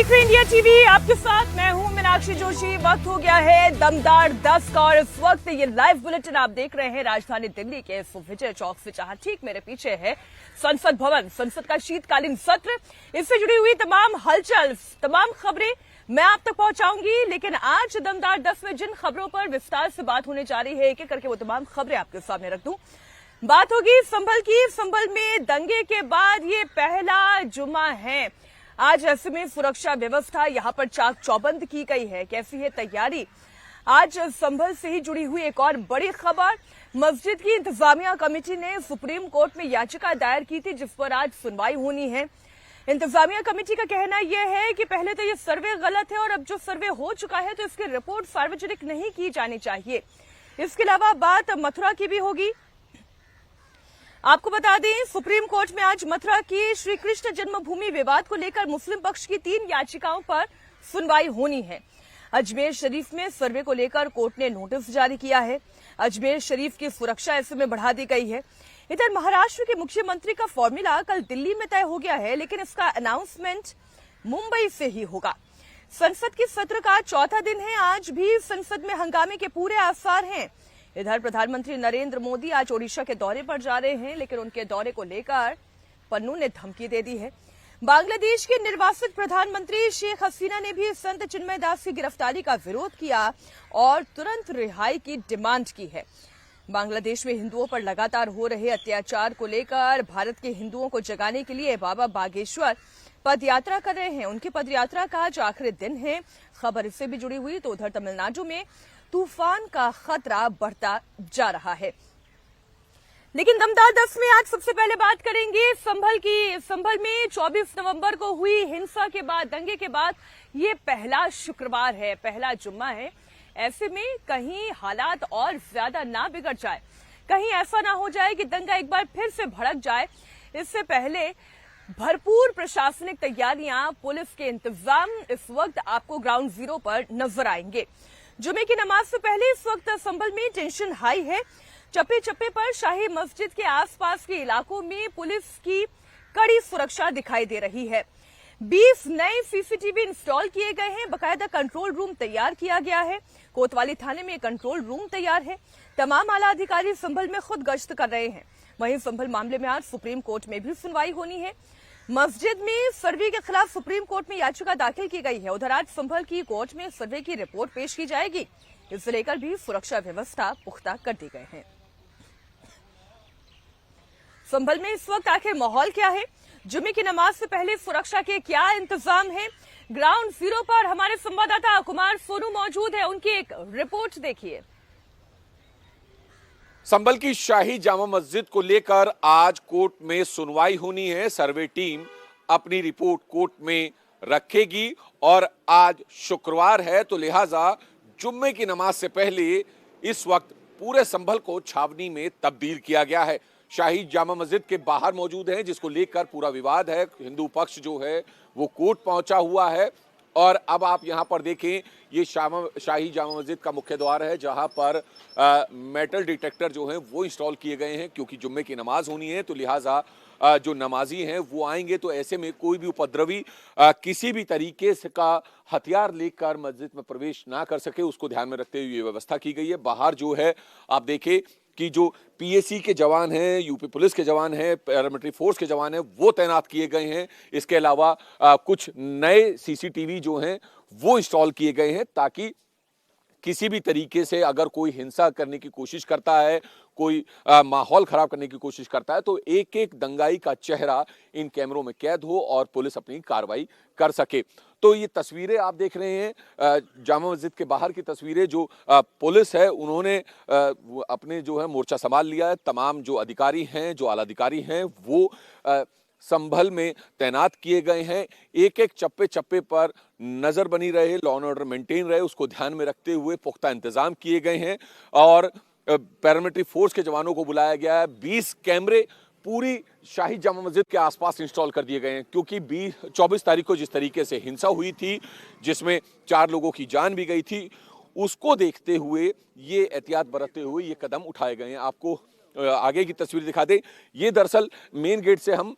देख रहे India TV, आपके साथ मैं हूं मीनाक्षी जोशी। वक्त हो गया है दमदार 10 का और इस वक्त ये लाइव बुलेटिन आप देख रहे हैं राजधानी दिल्ली के विजय चौक से, जहां ठीक मेरे पीछे है संसद भवन। संसद का शीतकालीन सत्र, इससे जुड़ी हुई तमाम हलचल, तमाम खबरें मैं आप तक पहुंचाऊंगी। लेकिन आज दमदार 10 में जिन खबरों पर विस्तार से बात होने जा रही है, एक एक करके वो तमाम खबरें आपके सामने रख दूं। बात होगी संभल की। संभल में दंगे के बाद ये पहला जुम्मा है। आज ऐसे में सुरक्षा व्यवस्था यहां पर चाक चौबंद की गई है। कैसी है तैयारी? आज संभल से ही जुड़ी हुई एक और बड़ी खबर, मस्जिद की इंतजामिया कमेटी ने सुप्रीम कोर्ट में याचिका दायर की थी, जिस पर आज सुनवाई होनी है। इंतजामिया कमेटी का कहना यह है कि पहले तो ये सर्वे गलत है और अब जो सर्वे हो चुका है तो इसकी रिपोर्ट सार्वजनिक नहीं की जानी चाहिए। इसके अलावा बात मथुरा की भी होगी। आपको बता दें, सुप्रीम कोर्ट में आज मथुरा की श्री कृष्ण जन्मभूमि विवाद को लेकर मुस्लिम पक्ष की 3 याचिकाओं पर सुनवाई होनी है। अजमेर शरीफ में सर्वे को लेकर कोर्ट ने नोटिस जारी किया है। अजमेर शरीफ की सुरक्षा ऐसे में बढ़ा दी गई है। इधर महाराष्ट्र के मुख्यमंत्री का फॉर्मूला कल दिल्ली में तय हो गया है, लेकिन इसका अनाउंसमेंट मुंबई से ही होगा। संसद के सत्र का चौथा दिन है। आज भी संसद में हंगामे के पूरे आसार हैं। इधर प्रधानमंत्री नरेंद्र मोदी आज ओडिशा के दौरे पर जा रहे हैं, लेकिन उनके दौरे को लेकर पन्नू ने धमकी दे दी है। बांग्लादेश के निर्वासित प्रधानमंत्री शेख हसीना ने भी संत चिन्मय दास की गिरफ्तारी का विरोध किया और तुरंत रिहाई की डिमांड की है। बांग्लादेश में हिंदुओं पर लगातार हो रहे अत्याचार को लेकर भारत के हिंदुओं को जगाने के लिए बाबा बागेश्वर पदयात्रा कर रहे हैं। उनकी पदयात्रा का आज आखिरी दिन है। खबर इससे भी जुड़ी हुई तो उधर तमिलनाडु में तूफान का खतरा बढ़ता जा रहा है। लेकिन दमदार 10 में आज सबसे पहले बात करेंगे संभल की। संभल में 24 नवंबर को हुई हिंसा के बाद, दंगे के बाद ये पहला शुक्रवार है, पहला जुम्मा है। ऐसे में कहीं हालात और ज्यादा ना बिगड़ जाए, कहीं ऐसा ना हो जाए कि दंगा एक बार फिर से भड़क जाए, इससे पहले भरपूर प्रशासनिक तैयारियां, पुलिस के इंतजाम इस वक्त आपको ग्राउंड जीरो पर नजर आएंगे। जुमे की नमाज से पहले इस वक्त संभल में टेंशन हाई है। चप्पे चप्पे पर शाही मस्जिद के आसपास के इलाकों में पुलिस की कड़ी सुरक्षा दिखाई दे रही है। 20 नए सीसीटीवी इंस्टॉल किए गए हैं। बकायदा कंट्रोल रूम तैयार किया गया है। कोतवाली थाने में कंट्रोल रूम तैयार है। तमाम आला अधिकारी संभल में खुद गश्त कर रहे हैं। वहीं संभल मामले में आज सुप्रीम कोर्ट में भी सुनवाई होनी है। मस्जिद में सर्वे के खिलाफ सुप्रीम कोर्ट में याचिका दाखिल की गई है। उधर आज संभल की कोर्ट में सर्वे की रिपोर्ट पेश की जाएगी। इसे लेकर भी सुरक्षा व्यवस्था पुख्ता कर दी गई है। संभल में इस वक्त आखिर माहौल क्या है? जुमे की नमाज से पहले सुरक्षा के क्या इंतजाम है? ग्राउंड जीरो पर हमारे संवाददाता कुमार सोनू मौजूद है, उनकी एक रिपोर्ट देखिए। संभल की शाही जामा मस्जिद को लेकर आज कोर्ट में सुनवाई होनी है। सर्वे टीम अपनी रिपोर्ट कोर्ट में रखेगी और आज शुक्रवार है तो लिहाजा जुम्मे की नमाज से पहले इस वक्त पूरे संभल को छावनी में तब्दील किया गया है। शाही जामा मस्जिद के बाहर मौजूद है, जिसको लेकर पूरा विवाद है। हिंदू पक्ष जो है वो कोर्ट पहुंचा हुआ है और अब आप यहां पर देखें, ये शाही जामा मस्जिद का मुख्य द्वार है, जहां पर मेटल डिटेक्टर जो हैं वो इंस्टॉल किए गए हैं, क्योंकि जुम्मे की नमाज होनी है तो लिहाजा जो नमाजी हैं वो आएंगे तो ऐसे में कोई भी उपद्रवी किसी भी तरीके से का हथियार लेकर मस्जिद में प्रवेश ना कर सके, उसको ध्यान में रखते हुए ये व्यवस्था की गई है। बाहर जो है आप देखें कि जो पीएसी के जवान हैं, यूपी पुलिस के जवान हैं, पैरामिलिट्री फोर्स के जवान हैं, वो तैनात किए गए हैं। इसके अलावा कुछ नए सीसीटीवी जो हैं वो इंस्टॉल किए गए हैं, ताकि किसी भी तरीके से अगर कोई हिंसा करने की कोशिश करता है, कोई माहौल खराब करने की कोशिश करता है, तो एक एक दंगाई का चेहरा इन कैमरों में कैद हो और पुलिस अपनी कार्रवाई कर सके। तो ये तस्वीरें आप देख रहे हैं जामा मस्जिद के बाहर की तस्वीरें। जो पुलिस है उन्होंने अपने जो है मोर्चा संभाल लिया है। तमाम जो अधिकारी हैं, जो आला अधिकारी हैं, वो संभल में तैनात किए गए हैं। एक एक चप्पे चप्पे पर नजर बनी रहे, लॉ एंड ऑर्डर मेंटेन रहे, उसको ध्यान में रखते हुए पुख्ता इंतजाम किए गए हैं और पैरामिलिट्री फोर्स के जवानों को बुलाया गया है। 20 कैमरे पूरी शाही जामा मस्जिद के आसपास इंस्टॉल कर दिए गए हैं, क्योंकि 24 तारीख को जिस तरीके से हिंसा हुई थी, जिसमें 4 लोगों की जान भी गई थी, उसको देखते हुए ये एहतियात बरतते हुए ये कदम उठाए गए हैं। आपको आगे की तस्वीर दिखा दें। ये दरअसल मेन गेट से हम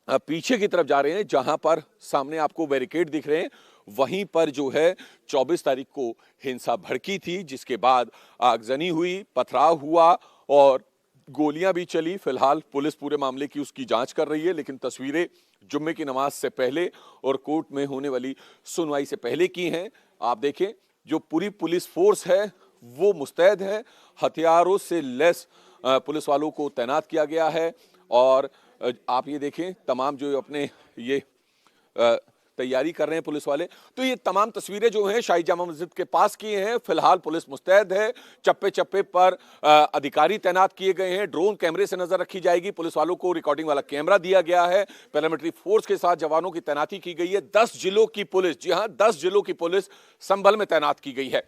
पीछे की तरफ जा रहे हैं, जहां पर सामने आपको बैरिकेड दिख रहे हैं, वहीं पर जो है 24 तारीख को हिंसा भड़की थी, जिसके बाद आगजनी हुई, पथराव हुआ और गोलियां भी चली। फिलहाल पुलिस पूरे मामले की उसकी जांच कर रही है, लेकिन तस्वीरें जुम्मे की नमाज से पहले और कोर्ट में होने वाली सुनवाई से पहले की हैं। आप देखें, जो पूरी पुलिस फोर्स है वो मुस्तैद है, हथियारों से लैस पुलिस वालों को तैनात किया गया है। और आप ये देखें, तमाम जो अपने ये तैयारी कर रहे हैं पुलिस वाले, तो ये तमाम तस्वीरें जो हैं शाही जामा मस्जिद के पास की हैं। फिलहाल पुलिस मुस्तैद है, चप्पे चप्पे पर अधिकारी तैनात किए गए हैं, ड्रोन कैमरे से नजर रखी जाएगी, पुलिस वालों को रिकॉर्डिंग वाला कैमरा दिया गया है, पैरामिलिट्री फोर्स के साथ जवानों की तैनाती की गई है। 10 जिलों की पुलिस, जी हां 10 जिलों की पुलिस संभल में तैनात की गई है।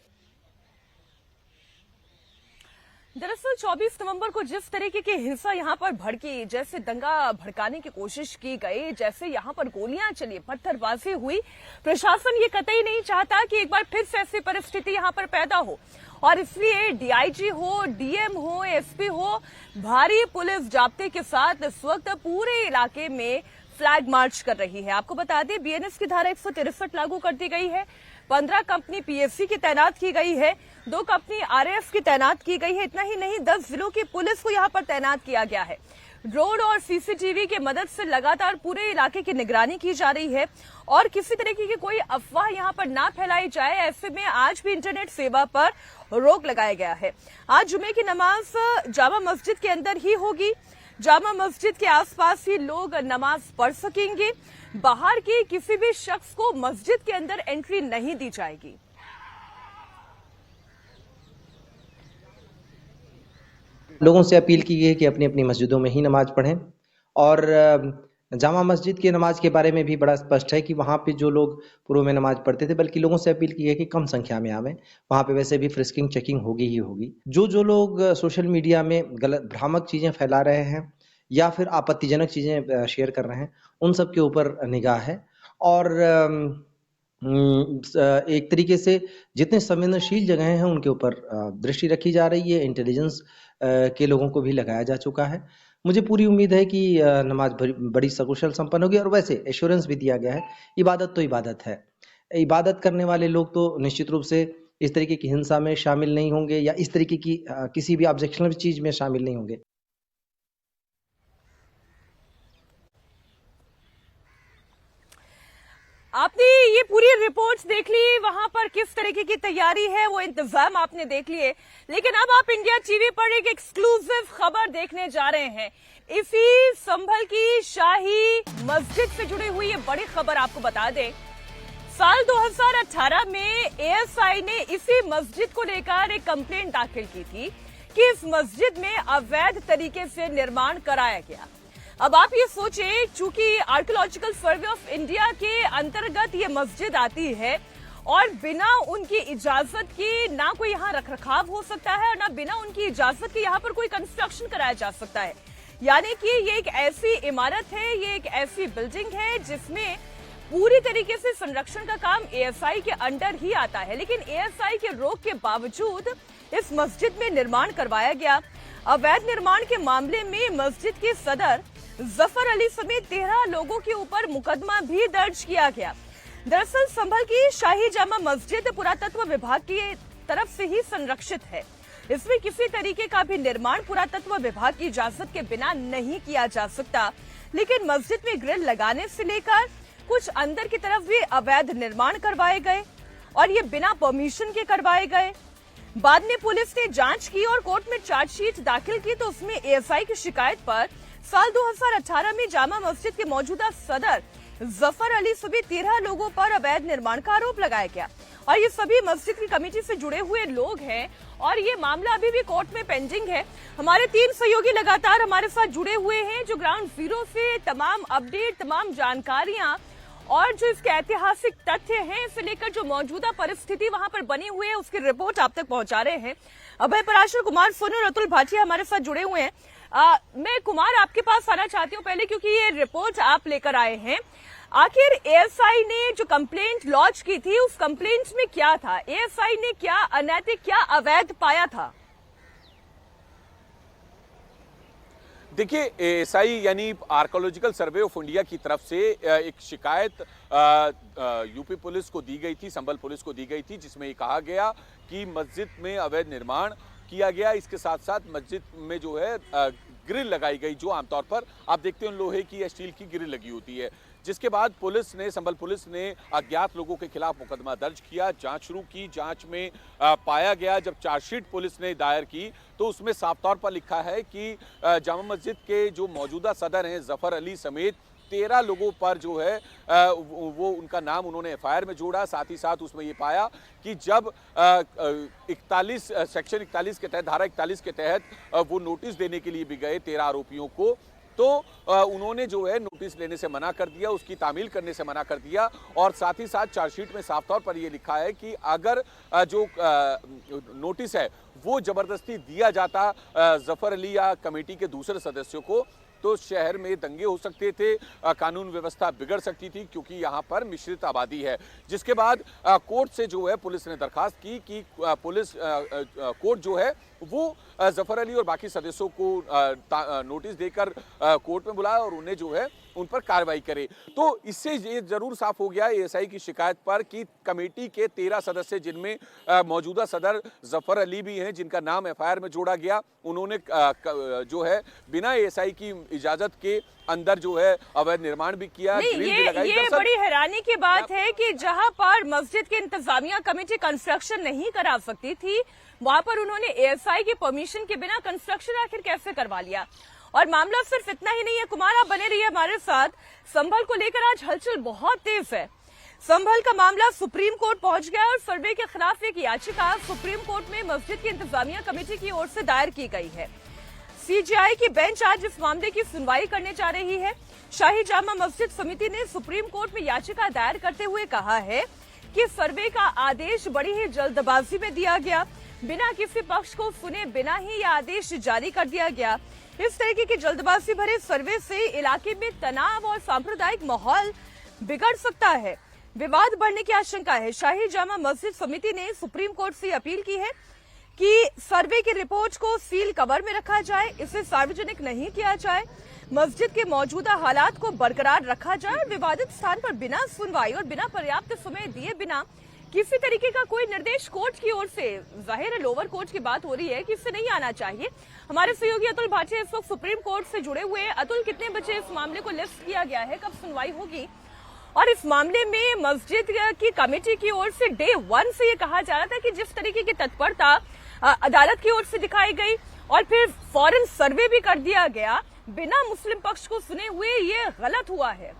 दरअसल 24 नवंबर को जिस तरीके की हिंसा यहां पर भड़की, जैसे दंगा भड़काने की कोशिश की गई, जैसे यहां पर गोलियां चली, पत्थरबाजी हुई, प्रशासन ये कतई नहीं चाहता कि एक बार फिर से ऐसी परिस्थिति यहां पर पैदा हो, और इसलिए डीआईजी हो, डीएम हो, एसपी हो, भारी पुलिस जाब्ते के साथ इस वक्त पूरे इलाके में फ्लैग मार्च कर रही है। आपको बता दें, बीएनएस की धारा 163 लागू कर दी गई है, 15 कंपनी पीएससी की तैनात की गई है, 2 कंपनी आरएएफ की तैनात की गई है। इतना ही नहीं, 10 जिलों की पुलिस को यहां पर तैनात किया गया है। ड्रोन और सीसीटीवी की मदद से लगातार पूरे इलाके की निगरानी की जा रही है और किसी तरीके की कोई अफवाह यहां पर ना फैलाई जाए, ऐसे में आज भी इंटरनेट सेवा पर रोक लगाया गया है। आज जुमे की नमाज जामा मस्जिद के अंदर ही होगी, जामा मस्जिद के आसपास ही लोग नमाज पढ़ सकेंगे, बाहर के किसी भी शख्स को मस्जिद के अंदर एंट्री नहीं दी जाएगी। लोगों से अपील की गई है कि अपनी अपनी मस्जिदों में ही नमाज पढ़ें, और जामा मस्जिद की नमाज के बारे में भी बड़ा स्पष्ट है कि वहाँ पे जो लोग पूर्व में नमाज पढ़ते थे, बल्कि लोगों से अपील की गई है कि कम संख्या में आवें। वहाँ पे वैसे भी फ्रिस्किंग चेकिंग होगी ही होगी। जो लोग सोशल मीडिया में गलत भ्रामक चीज़ें फैला रहे हैं या फिर आपत्तिजनक चीज़ें शेयर कर रहे हैं, उन सब के ऊपर निगाह है। और एक तरीके से जितने संवेदनशील जगह हैं उनके ऊपर दृष्टि रखी जा रही है। इंटेलिजेंस के लोगों को भी लगाया जा चुका है। मुझे पूरी उम्मीद है कि नमाज बड़ी सकुशल संपन्न होगी। और वैसे एश्योरेंस भी दिया गया है, इबादत तो इबादत है, इबादत करने वाले लोग तो निश्चित रूप से इस तरीके की हिंसा में शामिल नहीं होंगे या इस तरीके की किसी भी ऑब्जेक्शनल चीज में शामिल नहीं होंगे। आपने ये पूरी रिपोर्ट्स देख ली, वहां पर किस तरीके की तैयारी है वो इंतजाम आपने देख लिए, लेकिन अब आप इंडिया टीवी पर एक एक्सक्लूसिव खबर देखने जा रहे हैं। इसी संभल की शाही मस्जिद से जुड़ी हुई ये बड़ी खबर आपको बता दें, साल 2018 में एएसआई ने इसी मस्जिद को लेकर एक कंप्लेंट दाखिल की थी कि इस मस्जिद में अवैध तरीके से निर्माण कराया गया। अब आप ये सोचें, चूंकि आर्कियोलॉजिकल सर्वे ऑफ इंडिया के अंतर्गत ये मस्जिद आती है और बिना उनकी इजाजत के ना कोई यहाँ रखरखाव हो सकता है और ना बिना उनकी इजाजत के यहाँ पर कोई कंस्ट्रक्शन कराया जा सकता है। यानी कि ये एक ऐसी इमारत है, ये एक ऐसी बिल्डिंग है जिसमें पूरी तरीके से संरक्षण का काम एएसआई के अंडर ही आता है, लेकिन एएसआई के रोक के बावजूद इस मस्जिद में निर्माण करवाया गया। अवैध निर्माण के मामले में मस्जिद के सदर जफर अली समेत 13 लोगों के ऊपर मुकदमा भी दर्ज किया गया। दरअसल संभल की शाही जामा मस्जिद पुरातत्व विभाग की तरफ से ही संरक्षित है। इसमें किसी तरीके का भी निर्माण पुरातत्व विभाग की इजाजत के बिना नहीं किया जा सकता, लेकिन मस्जिद में ग्रिल लगाने से लेकर कुछ अंदर की तरफ भी अवैध निर्माण करवाए गए और ये बिना परमिशन के करवाए गए। बाद में पुलिस ने जांच की और कोर्ट में चार्जशीट दाखिल की, तो उसमें एएसआई की शिकायत पर साल 2018 में जामा मस्जिद के मौजूदा सदर जफर अली समेत 13 लोगों पर अवैध निर्माण का आरोप लगाया गया और ये सभी मस्जिद की कमेटी से जुड़े हुए लोग हैं और ये मामला अभी भी कोर्ट में पेंडिंग है। हमारे 3 सहयोगी लगातार हमारे साथ जुड़े हुए हैं जो ग्राउंड जीरो से तमाम अपडेट, तमाम जानकारियां और जो इसके ऐतिहासिक तथ्य हैं, इसे लेकर जो मौजूदा परिस्थिति वहां पर बनी हुई है उसकी रिपोर्ट आप तक पहुंचा रहे हैं। अभय पराशर, कुमार सोनी और अतुल भाटिया हमारे साथ जुड़े हुए हैं। मैं कुमार आपके पास आना चाहती हूँ पहले, क्योंकि ये रिपोर्ट आप लेकर आए हैं। आखिर एएसआई ने जो कंप्लेंट लॉन्च की थी उस कंप्लेंट में क्या था? एएसआई ने क्या अनैतिक, क्या अवैध पाया था? देखिए, एएसआई यानी आर्कोलॉजिकल सर्वे ऑफ इंडिया की तरफ से एक शिकायत यूपी पुलिस को दी गई थी, संभल पुलिस को दी गई थी, जिसमें ये कहा गया कि मस्जिद में अवैध निर्माण किया गया। इसके साथ साथ मस्जिद में जो है ग्रिल लगाई गई, जो आमतौर पर आप देखते हैं लोहे की या स्टील की ग्रिल लगी होती है। जिसके बाद पुलिस ने, संभल पुलिस ने अज्ञात लोगों के खिलाफ मुकदमा दर्ज किया, जांच शुरू की। जांच में पाया गया, जब चार्जशीट पुलिस ने दायर की तो उसमें साफ तौर पर लिखा है कि जामा मस्जिद के जो मौजूदा सदर हैं जफर अली समेत 13 लोगों पर जो है वो उनका नाम उन्होंने एफआईआर में जोड़ा। साथ ही साथ उसमें ये पाया कि जब 41 सेक्शन 41 के तहत, धारा 41 के तहत वो नोटिस देने के लिए भी गए 13 आरोपियों को, तो उन्होंने जो है नोटिस लेने से मना कर दिया, उसकी तामील करने से मना कर दिया। और साथ ही साथ चार्जशीट में साफ तौर पर यह लिखा है कि अगर जो नोटिस है वो जबरदस्ती दिया जाता जफर अली या कमेटी के दूसरे सदस्यों को, तो शहर में दंगे हो सकते थे, कानून व्यवस्था बिगड़ सकती थी, क्योंकि यहाँ पर मिश्रित आबादी है। जिसके बाद कोर्ट से जो है पुलिस ने दरखास्त की कि पुलिस कोर्ट जो है वो जफर अली और बाकी सदस्यों को नोटिस देकर कोर्ट में बुलाया और उन्हें जो है उन पर कार्रवाई करे। तो इससे ये जरूर साफ हो गया एएसआई की शिकायत पर कि कमेटी के 13 सदस्य, जिनमें मौजूदा सदर जफर अली भी हैं, जिनका नाम एफआईआर में जोड़ा गया, उन्होंने जो है बिना एएसआई की इजाजत के अंदर जो है अवैध निर्माण भी किया। ये बड़ी हैरानी की बात है कि जहां पर मस्जिद की इंतजामिया कमेटी कंस्ट्रक्शन नहीं करा सकती थी, वहां पर उन्होंने एएसआई की परमिशन के बिना कंस्ट्रक्शन आखिर कैसे करवा लिया। और मामला सिर्फ इतना ही नहीं है, कुमार आप बने रहिए हमारे साथ। संभल को लेकर आज हलचल बहुत तेज है। संभल का मामला सुप्रीम कोर्ट पहुंच गया और सर्वे के खिलाफ एक याचिका सुप्रीम कोर्ट में मस्जिद की इंतजामिया कमेटी की ओर से दायर की गई है। सीजेआई की बेंच आज इस मामले की सुनवाई करने जा रही है। शाही जामा मस्जिद समिति ने सुप्रीम कोर्ट में याचिका दायर करते हुए कहा है कि सर्वे का आदेश बड़ी ही जल्दबाजी में दिया गया, बिना किसी पक्ष को सुने बिना ही यह आदेश जारी कर दिया गया। इस तरीके की जल्दबाजी भरे सर्वे से इलाके में तनाव और सांप्रदायिक माहौल बिगड़ सकता है, विवाद बढ़ने की आशंका है। शाही जामा मस्जिद समिति ने सुप्रीम कोर्ट से अपील की है कि सर्वे की रिपोर्ट को सील कवर में रखा जाए, इसे सार्वजनिक नहीं किया जाए, मस्जिद के मौजूदा हालात को बरकरार रखा जाए, विवादित स्थान पर बिना सुनवाई और बिना पर्याप्त समय दिए बिना किसी तरीके का कोई निर्देश कोर्ट की ओर से, जाहिर है लोअर कोर्ट की बात हो रही है कि इससे नहीं आना चाहिए। हमारे सहयोगी अतुल भाटिया इस वक्त सुप्रीम कोर्ट से जुड़े हुए हैं। अतुल, कितने बजे इस मामले को लिस्ट किया गया है, कब सुनवाई होगी? और इस मामले में मस्जिद की कमेटी की ओर से डे 1 से ये कहा जा रहा था कि जिस तरीके की तत्परता अदालत की ओर से दिखाई गई और फिर फौरन सर्वे भी कर दिया गया बिना मुस्लिम पक्ष को सुने हुए, ये गलत हुआ है।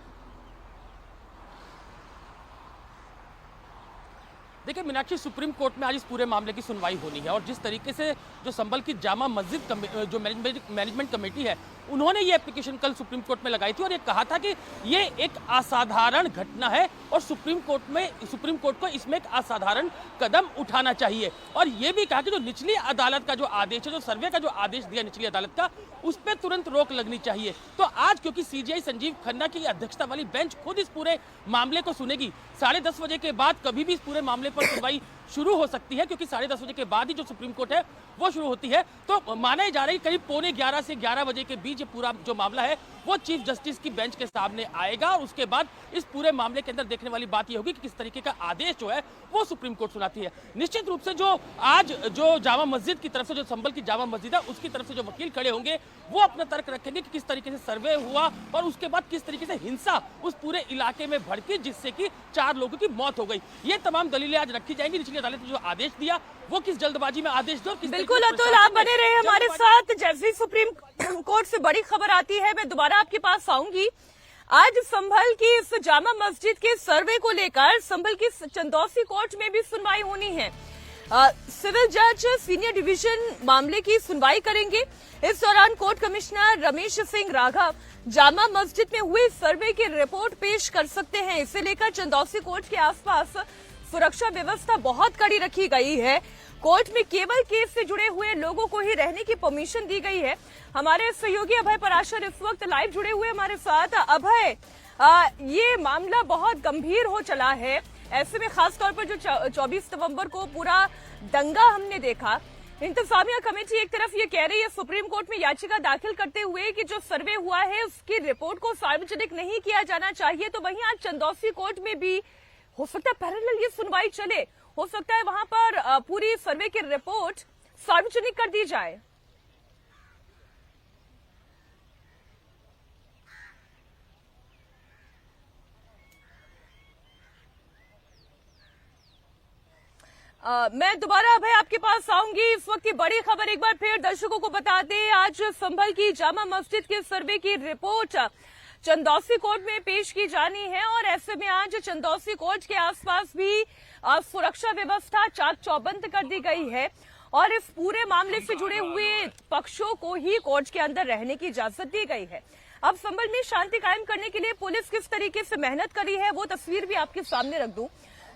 देखिए मीनाक्षी, सुप्रीम कोर्ट में आज इस पूरे मामले की सुनवाई होनी है और जिस तरीके से जो संभल की जामा मस्जिद जो मैनेजमेंट कमेटी है, उन्होंने ये एप्लीकेशन कल सुप्रीम कोर्ट में लगाई थी और ये कहा था कि ये एक असाधारण घटना है और सुप्रीम कोर्ट को इसमें एक असाधारण कदम उठाना चाहिए। और ये भी कहा कि जो निचली अदालत का जो आदेश है, जो सर्वे का जो आदेश दिया निचली अदालत का, उस पर तुरंत रोक लगनी चाहिए। तो आज क्योंकि सीजेआई संजीव खन्ना की अध्यक्षता वाली बेंच खुद इस पूरे मामले को सुनेगी, 10:30 बजे के बाद कभी भी इस पूरे मामले पर सुनवाई शुरू हो सकती है, क्योंकि 10:30 बजे के बाद ही जो सुप्रीम कोर्ट है वो शुरू होती है। तो माना जा रहा है कि करीब 11:15 से 11 बजे के बीच ये पूरा जो मामला है वो चीफ जस्टिस की बेंच के सामने आएगा और उसके बाद इस पूरे मामले के अंदर देखने वाली बात ये होगी कि किस तरीके का आदेश जो है वो सुप्रीम कोर्ट सुनाती है। निश्चित रूप से जो आज जो जामा मस्जिद की तरफ से, जो संभल की जामा मस्जिद है, उसकी तरफ से जो वकील खड़े होंगे वो अपना तर्क रखेंगे कि किस तरीके से सर्वे हुआ और उसके बाद किस तरीके से हिंसा उस पूरे इलाके में भड़की, जिससे कि 4 लोगों की मौत हो गई। ये तमाम दलीलें आज रखी जाएंगी। निचली अदालत ने जो आदेश दिया वो किस जल्दबाजी में आदेश दो। बिल्कुल अतुल, आप बने रहे हमारे साथ। जैसे ही सुप्रीम कोर्ट से बड़ी खबर आती है मैं दोबारा आपके पास आऊंगी। आज संभल की इस जामा मस्जिद के सर्वे को लेकर संभल की चंदौसी कोर्ट में भी सुनवाई होनी है। सिविल जज सीनियर डिवीजन मामले की सुनवाई करेंगे। इस दौरान कोर्ट कमिश्नर रमेश सिंह राघव जामा मस्जिद में हुए सर्वे की रिपोर्ट पेश कर सकते हैं। इसे लेकर चंदौसी कोर्ट के आसपास सुरक्षा व्यवस्था बहुत कड़ी रखी गई है। कोर्ट में केवल केस से जुड़े हुए लोगों को ही रहने की परमिशन दी गई है। हमारे सहयोगी अभय पराशर इस वक्त लाइव जुड़े हुए हमारे साथ। अभय, ये मामला बहुत गंभीर हो चला है, ऐसे में खास तौर पर जो 24 नवंबर को पूरा दंगा हमने देखा, इंतजामिया कमेटी एक तरफ ये कह रही है सुप्रीम कोर्ट में याचिका दाखिल करते हुए कि जो सर्वे हुआ है उसकी रिपोर्ट को सार्वजनिक नहीं किया जाना चाहिए, तो वहीं आज चंदौसी कोर्ट में भी हो सकता है पैरेलल ये सुनवाई चले, हो सकता है वहां पर पूरी सर्वे की रिपोर्ट सार्वजनिक कर दी जाए। मैं दोबारा अभय आपके पास आऊंगी। इस वक्त की बड़ी खबर एक बार फिर दर्शकों को बता दें, आज संभल की जामा मस्जिद के सर्वे की रिपोर्ट चंदौसी कोर्ट में पेश की जानी है और ऐसे में आज चंदौसी कोर्ट के आसपास भी सुरक्षा व्यवस्था चाक चौबंद कर दी गई है और इस पूरे मामले से जुड़े हुए पक्षों को ही कोर्ट के अंदर रहने की इजाजत दी गई है। अब संभल में शांति कायम करने के लिए पुलिस किस तरीके से मेहनत करी है वो तस्वीर भी आपके सामने रख दूं।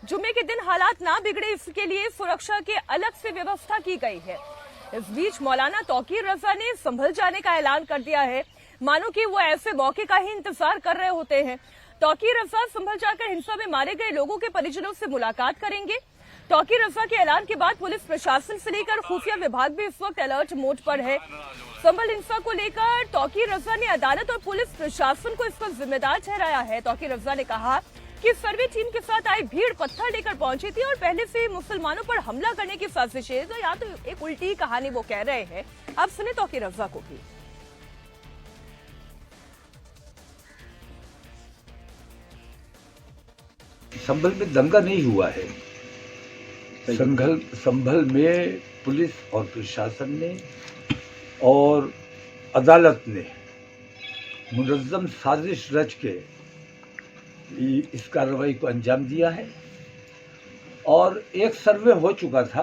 जुम्मे के दिन हालात ना बिगड़े इसके लिए सुरक्षा के अलग से व्यवस्था की गई है। इस बीच मौलाना तौकीर रजा ने संभल जाने का ऐलान कर दिया है, मानो कि वो ऐसे मौके का ही इंतजार कर रहे होते हैं। तौकीर रजा संभल जाकर हिंसा में मारे गए लोगों के परिजनों से मुलाकात करेंगे। तौकीर रजा के ऐलान के बाद पुलिस प्रशासन से लेकर खुफिया विभाग भी इस वक्त अलर्ट मोड पर है। संभल हिंसा को लेकर तौकीर रजा ने अदालत और पुलिस प्रशासन को इसका जिम्मेदार ठहराया है। तौकीर रजा ने कहा कि सर्वे टीम के साथ आई भीड़ पत्थर लेकर पहुंची थी और पहले से मुसलमानों पर हमला करने की साजिश है। तो या तो एक उल्टी कहानी वो कह रहे हैं। अब सुने तौकीर रजा को भी। संभल में दंगा नहीं हुआ है। संभल में पुलिस और प्रशासन ने और अदालत ने मुनज़्ज़म साजिश रच के इस कार्रवाई को अंजाम दिया है और एक सर्वे हो चुका था।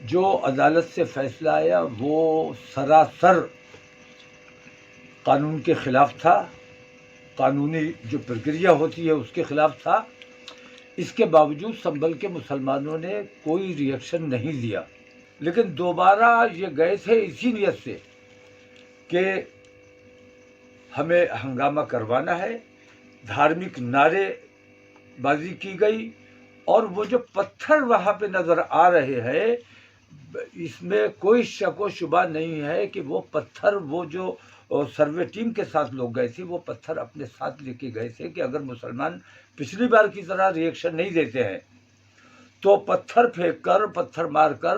जो अदालत से फैसला आया वो सरासर कानून के खिलाफ था, कानूनी जो प्रक्रिया होती है उसके खिलाफ था। इसके बावजूद संभल के मुसलमानों ने कोई रिएक्शन नहीं दिया, लेकिन दोबारा ये गए थे इसी नियत से कि हमें हंगामा करवाना है। धार्मिक नारेबाजी की गई और वो जो पत्थर वहाँ पे नज़र आ रहे हैं, इसमें कोई शक व शुबा नहीं है कि वो पत्थर, वो जो सर्वे टीम के साथ लोग गए थे, वो पत्थर अपने साथ लेके गए थे कि अगर मुसलमान पिछली बार की तरह रिएक्शन नहीं देते हैं तो पत्थर फेंक कर, पत्थर मार कर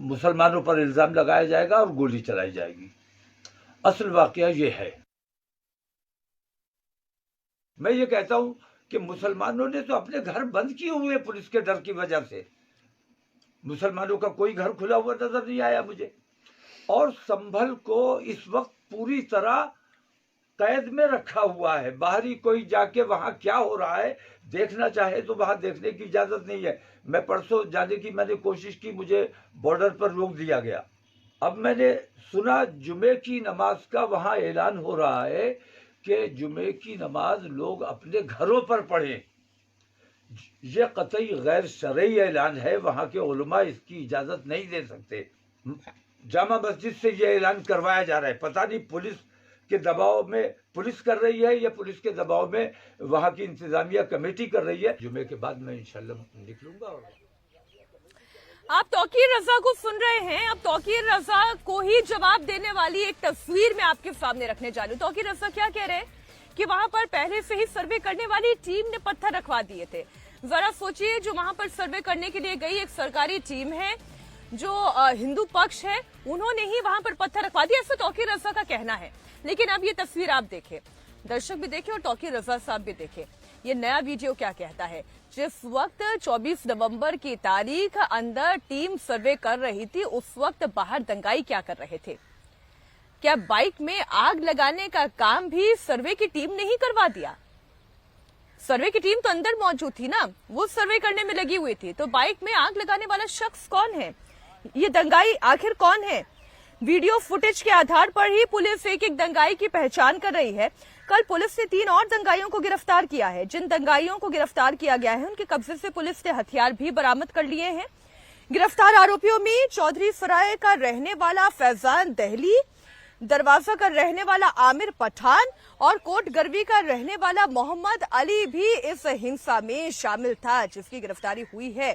मुसलमानों पर इल्ज़ाम लगाया जाएगा और गोली चलाई जाएगी। असल वाकया ये है। मैं ये कहता हूं कि मुसलमानों ने तो अपने घर बंद किए हुए पुलिस के डर की वजह से। मुसलमानों का कोई घर खुला हुआ नजर नहीं आया मुझे। और संभल को इस वक्त पूरी तरह कैद में रखा हुआ है। बाहरी कोई जाके वहां क्या हो रहा है देखना चाहे तो वहां देखने की इजाजत नहीं है। मैं परसों जाने की मैंने कोशिश की, मुझे बॉर्डर पर रोक दिया गया। अब मैंने सुना जुमे की नमाज का वहां ऐलान हो रहा है कि जुमे की नमाज लोग अपने घरों पर पढ़ें। ये कतई गैर शरई ऐलान है। वहां के उलमा इसकी इजाजत नहीं दे सकते। जामा मस्जिद से ये ऐलान करवाया जा रहा है। पता नहीं पुलिस के दबाव में पुलिस कर रही है या पुलिस के दबाव में वहां की इंतजामिया कमेटी कर रही है। जुमे के बाद मैं इंशाल्लाह निकलूंगा। और आप तौकीर रजा को सुन रहे हैं। अब तौकीर रजा को ही जवाब देने वाली एक तस्वीर मैं आपके सामने रखने जा रही हूँ। तौकीर रजा क्या कह रहे हैं कि वहां पर पहले से ही सर्वे करने वाली टीम ने पत्थर रखवा दिए थे। जरा सोचिए, जो वहां पर सर्वे करने के लिए गई एक सरकारी टीम है, जो हिंदू पक्ष है, उन्होंने ही वहां पर पत्थर रखवा दिया, ऐसा तौकीर रजा का कहना है। लेकिन अब ये तस्वीर आप देखें, दर्शक भी देखें और तौकीर रजा साहब भी देखें, ये नया वीडियो क्या कहता है। जिस वक्त 24 नवंबर की तारीख अंदर टीम सर्वे कर रही थी, उस वक्त बाहर दंगाई क्या कर रहे थे? क्या बाइक में आग लगाने का काम भी सर्वे की टीम ने ही करवा दिया? सर्वे की टीम तो अंदर मौजूद थी ना, वो सर्वे करने में लगी हुई थी। तो बाइक में आग लगाने वाला शख्स कौन है? ये दंगाई आखिर कौन है? वीडियो फुटेज के आधार पर ही पुलिस एक एक दंगाई की पहचान कर रही है। कल पुलिस ने 3 और दंगाइयों को गिरफ्तार किया है। जिन दंगाइयों को गिरफ्तार किया गया है उनके कब्जे से पुलिस ने हथियार भी बरामद कर लिए हैं। गिरफ्तार आरोपियों में चौधरी सराय का रहने वाला फैजान दहली, दरवाजा का रहने वाला आमिर पठान और कोट गरवी का रहने वाला मोहम्मद अली भी इस हिंसा में शामिल था, जिसकी गिरफ्तारी हुई है।